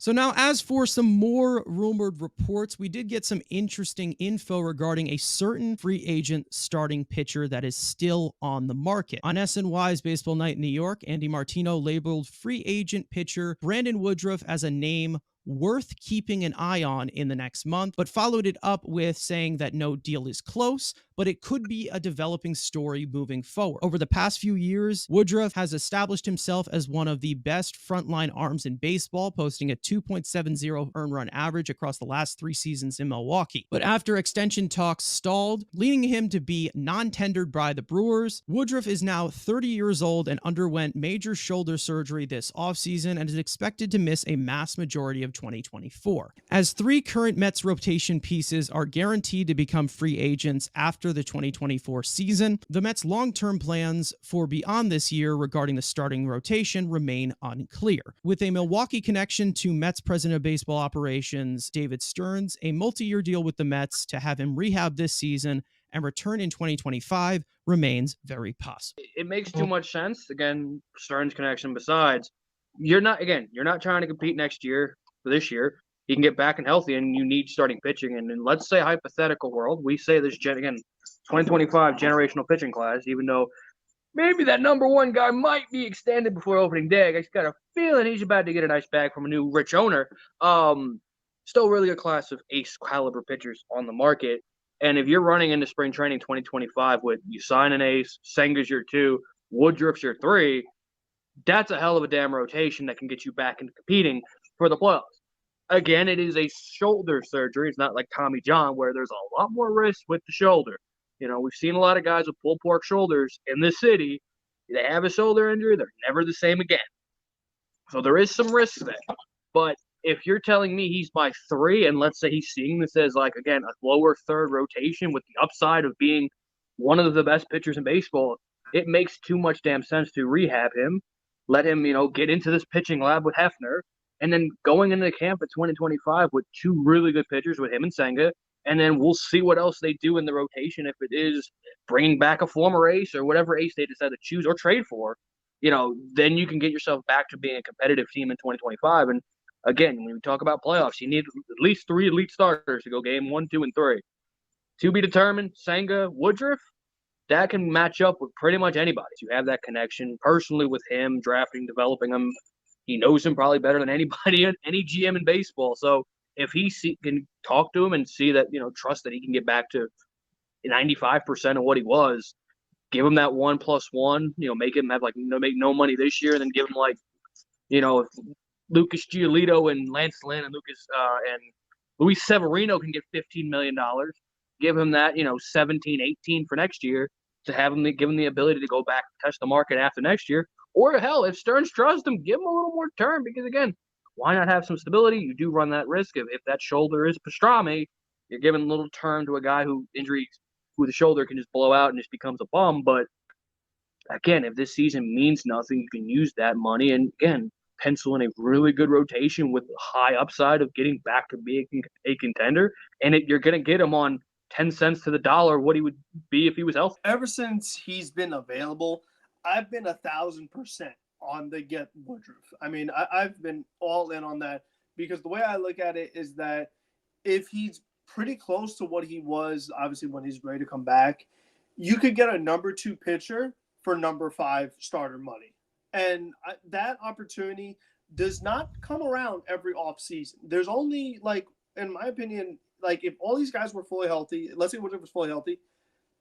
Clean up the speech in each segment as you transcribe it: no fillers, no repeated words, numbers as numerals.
So now, as for some more rumored reports, we did get some interesting info regarding a certain free agent starting pitcher that is still on the market. On SNY's Baseball Night in New York, Andy Martino labeled free agent pitcher Brandon Woodruff as a name worth keeping an eye on in the next month, but followed it up with saying that no deal is close, but it could be a developing story moving forward. Over the past few years, Woodruff has established himself as one of the best frontline arms in baseball, posting a 2.70 earned run average across the last 3 seasons in Milwaukee. But after extension talks stalled, leading him to be non-tendered by the Brewers, Woodruff is now 30 years old and underwent major shoulder surgery this offseason and is expected to miss a mass majority of 2024. As 3 current Mets rotation pieces are guaranteed to become free agents after the 2024 season, the Mets' long-term plans for beyond this year regarding the starting rotation remain unclear. With a Milwaukee connection to Mets president of baseball operations, David Stearns, a multi-year deal with the Mets to have him rehab this season and return in 2025 remains very possible. It makes too much sense. Again, Stearns connection besides. You're not trying to compete next year for this year. You can get back and healthy, and you need starting pitching. And in, let's say, hypothetical world, we say this, again, 2025 generational pitching class, even though maybe that number one guy might be extended before opening day. I just got a feeling he's about to get a nice bag from a new rich owner. Still really a class of ace caliber pitchers on the market. And if you're running into spring training 2025 with you sign an ace, Senga's your 2, Woodruff's your 3, that's a hell of a damn rotation that can get you back into competing for the playoffs. Again, it is a shoulder surgery. It's not like Tommy John where there's a lot more risk with the shoulder. You know, we've seen a lot of guys with pulled pork shoulders in this city. They have a shoulder injury, they're never the same again. So there is some risk there. But if you're telling me he's my 3, and let's say he's seeing this as, like, again, a lower third rotation with the upside of being one of the best pitchers in baseball, it makes too much damn sense to rehab him, let him, get into this pitching lab with Hefner, and then going into the camp at 2025 with 2 really good pitchers with him and Senga, and then we'll see what else they do in the rotation if it is bringing back a former ace or whatever ace they decide to choose or trade for. Then you can get yourself back to being a competitive team in 2025. And again, when we talk about playoffs, you need at least 3 elite starters to go game 1, 2, and 3. To be determined, Senga, Woodruff, that can match up with pretty much anybody. You have that connection personally with him, drafting, developing him. He knows him probably better than anybody, any GM in baseball. So if he can talk to him and see that, trust that he can get back to 95% of what he was, give him that 1+1, make him have make no money this year, and then give him if Lucas Giolito and Lance Lynn and Luis Severino can get $15 million, give him that, 17, 18 for next year to give him the ability to go back and touch the market after next year. Or hell, if Stearns trusts him, give him a little more term because, again, why not have some stability? You do run that risk. If that shoulder is pastrami, you're giving a little term to a guy who the shoulder can just blow out and just becomes a bum. But, again, if this season means nothing, you can use that money and, again, pencil in a really good rotation with high upside of getting back to being a contender. And you're going to get him on 10 cents to the dollar what he would be if he was healthy. Ever since he's been available, I've been 1,000% on the get Woodruff. I mean, I've been all in on that because the way I look at it is that if he's pretty close to what he was, obviously when he's ready to come back, you could get a number 2 pitcher for number 5 starter money. And that opportunity does not come around every offseason. There's only, in my opinion, if all these guys were fully healthy, let's say Woodruff was fully healthy,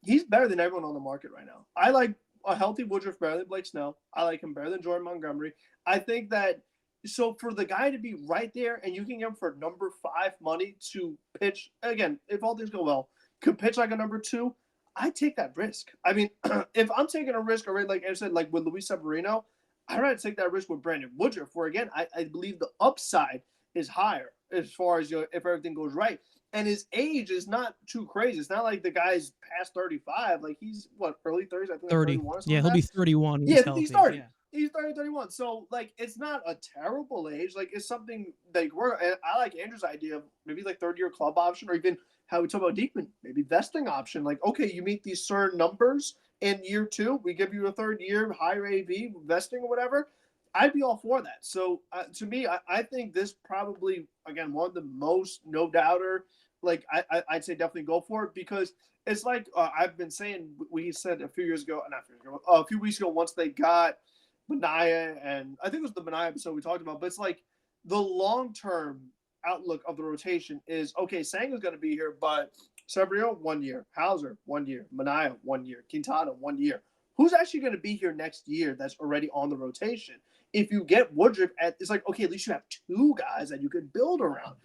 he's better than everyone on the market right now. I like a healthy Woodruff better than Blake Snell. I like him better than Jordan Montgomery. I think that so for the guy to be right there and you can get him for number 5 money to pitch, again, if all things go well, could pitch like a number 2, I take that risk. I mean, if I'm taking a risk already, like I said, like with Luis Severino, I'd rather take that risk with Brandon Woodruff, where, again, I believe the upside is higher as far as if everything goes right. And his age is not too crazy. It's not like the guy's past 35. Like, he's, early 30s? I think 30. 31 Yeah, he'll be 31. He's 30. Yeah. He's 30, 31. So, it's not a terrible age. It's something that I like Andrew's idea of maybe, third-year club option, or even how we talk about Diekman, maybe vesting option. Okay, you meet these certain numbers in year 2. We give you a third year, higher AV, vesting or whatever. I'd be all for that. So to me, I think this probably, again, one of the most no doubter. Like I'd say definitely go for it, because it's like I've been saying. We said a few years ago, not a few years ago, a few weeks ago. Once they got Mania, and I think it was the Mania episode we talked about. But it's like the long term outlook of the rotation is okay. Sanga's going to be here, but Severino 1 year, Hauser 1 year, Mania 1 year, Quintana 1 year. Who's actually going to be here next year that's already on the rotation? If you get Woodruff, it's like, okay, at least you have two guys that you could build around.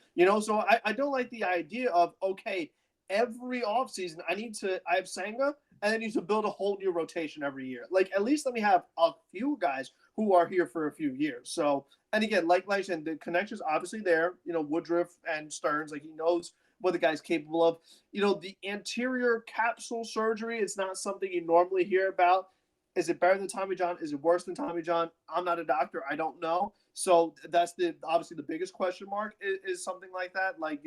So I don't like the idea of, okay, every offseason I have Senga, and I need to build a whole new rotation every year. Like, at least let me have a few guys who are here for a few years. So, and again, like I said, the connection's obviously there. Woodruff and Stearns, like, he knows what the guy's capable of. The anterior capsule surgery, it's not something you normally hear about. Is it better than Tommy John? Is it worse than Tommy John? I'm not a doctor. I don't know. So that's obviously the biggest question mark is something like that. Like,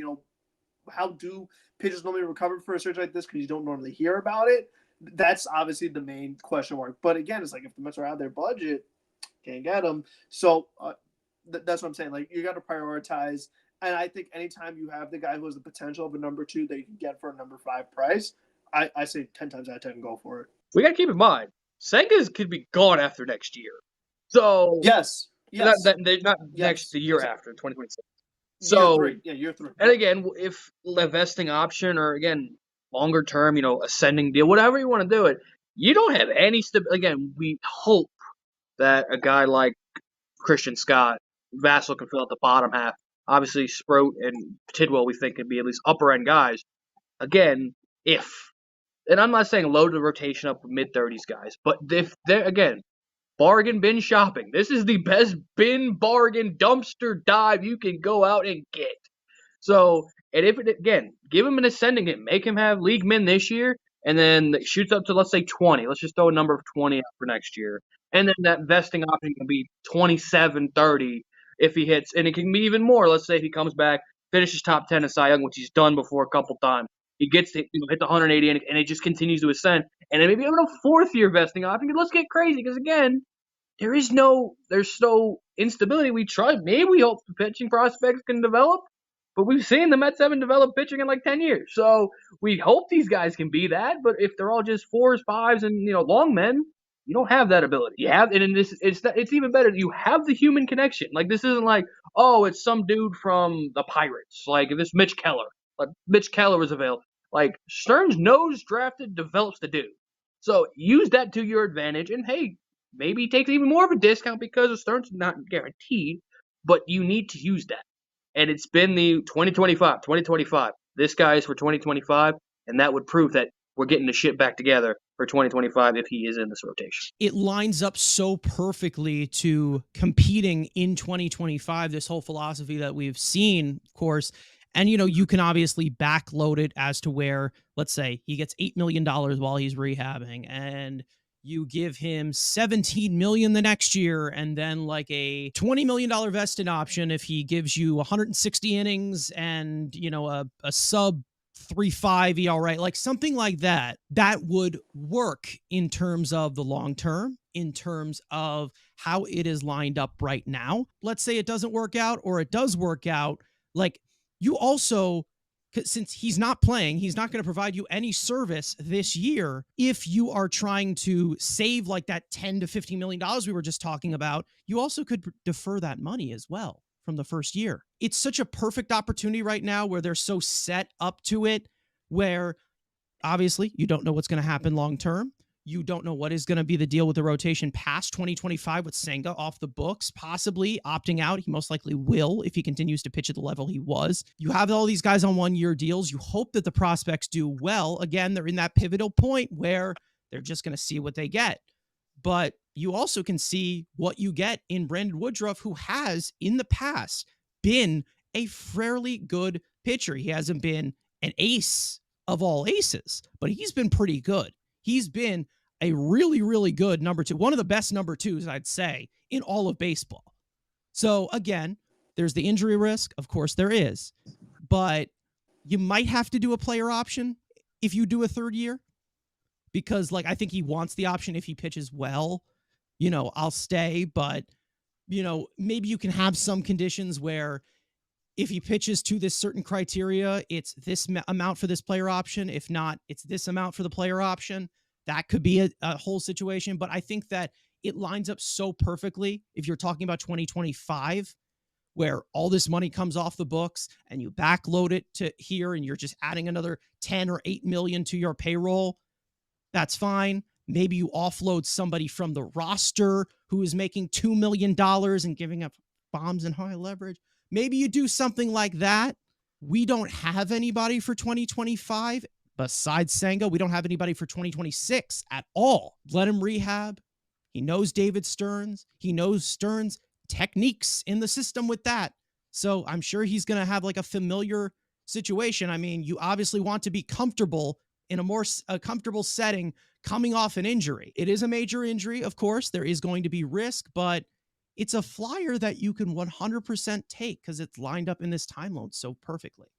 how do pitchers normally recover for a surgery like this? Because you don't normally hear about it. That's obviously the main question mark. But again, it's like, if the Mets are out of their budget, can't get them. So that's what I'm saying. Like, you got to prioritize. And I think anytime you have the guy who has the potential of a number 2 that you can get for a number 5 price, I say 10 times out of 10 go for it. We got to keep in mind, Senga's could be gone after next year. So yes. Not next the year after 2026. So year 3. And again, if the vesting option, or again longer term, ascending deal, whatever you want to do it, you don't have any again, we hope that a guy like Christian Scott, Vassell can fill out the bottom half. Obviously, Sproat and Tidwell, we think, can be at least upper end guys. Again, and I'm not saying load the rotation up with mid-30s guys, but if they're, again, bargain bin shopping. This is the best bin bargain dumpster dive you can go out and get. So, and if it, again, give him an ascending hit, make him have league min this year, and then shoots up to, let's say, 20. Let's just throw a number of 20 out for next year. And then that vesting option can be 27, 30 if he hits. And it can be even more. Let's say if he comes back, finishes top 10 in Cy Young, which he's done before a couple times. He gets to hit the 180, and it just continues to ascend. And then maybe even a 4th-year vesting option. Let's get crazy, because, again, there's no instability. We tried. Maybe we hope the pitching prospects can develop, but we've seen the Mets haven't developed pitching in like 10 years. So we hope these guys can be that. But if they're all just 4s, 5s, and long men, you don't have that ability. You have, and in this, it's even better. You have the human connection. Like, this isn't like, oh, it's some dude from the Pirates. Like, if it's Mitch Keller. Like, Mitch Keller is available. Like, Stearns knows drafted, develops the dude. So use that to your advantage. And hey, maybe he takes even more of a discount because Stearns not guaranteed, but you need to use that. And it's been the 2025. This guy is for 2025, and that would prove that we're getting the shit back together for 2025 if he is in this rotation. It lines up so perfectly to competing in 2025, this whole philosophy that we've seen, of course. And, you can obviously backload it as to where, let's say, he gets $8 million while he's rehabbing, and you give him $17 million the next year, and then like a $20 million vested option if he gives you 160 innings and, a sub 3.5 ERA, like something like that. That would work in terms of the long term, in terms of how it is lined up right now. Let's say it doesn't work out, or it does work out. Like, you also, since he's not playing, he's not going to provide you any service this year. If you are trying to save like that $10 to $15 million we were just talking about, you also could defer that money as well from the first year. It's such a perfect opportunity right now where they're so set up to it, where obviously you don't know what's going to happen long term. You don't know what is going to be the deal with the rotation past 2025 with Senga off the books, possibly opting out. He most likely will if he continues to pitch at the level he was. You have all these guys on 1-year deals. You hope that the prospects do well. Again, they're in that pivotal point where they're just going to see what they get. But you also can see what you get in Brandon Woodruff, who has in the past been a fairly good pitcher. He hasn't been an ace of all aces, but he's been pretty good. He's been a really, really good number 2, one of the best number 2s, I'd say, in all of baseball. So again, there's the injury risk. Of course there is, but you might have to do a player option if you do a 3rd year, because like, I think he wants the option if he pitches well, I'll stay, but maybe you can have some conditions where if he pitches to this certain criteria, it's this amount for this player option. If not, it's this amount for the player option. That could be a whole situation. But I think that it lines up so perfectly if you're talking about 2025, where all this money comes off the books and you backload it to here and you're just adding another 10 or 8 million to your payroll. That's fine. Maybe you offload somebody from the roster who is making $2 million and giving up bombs and high leverage. Maybe you do something like that. We don't have anybody for 2025 besides Senga. We don't have anybody for 2026 at all. Let him rehab. He knows David Stearns. He knows Stearns' techniques in the system with that. So I'm sure he's going to have like a familiar situation. I mean, you obviously want to be comfortable in a comfortable setting coming off an injury. It is a major injury, of course. There is going to be risk, but it's a flyer that you can 100% take because it's lined up in this time loan so perfectly.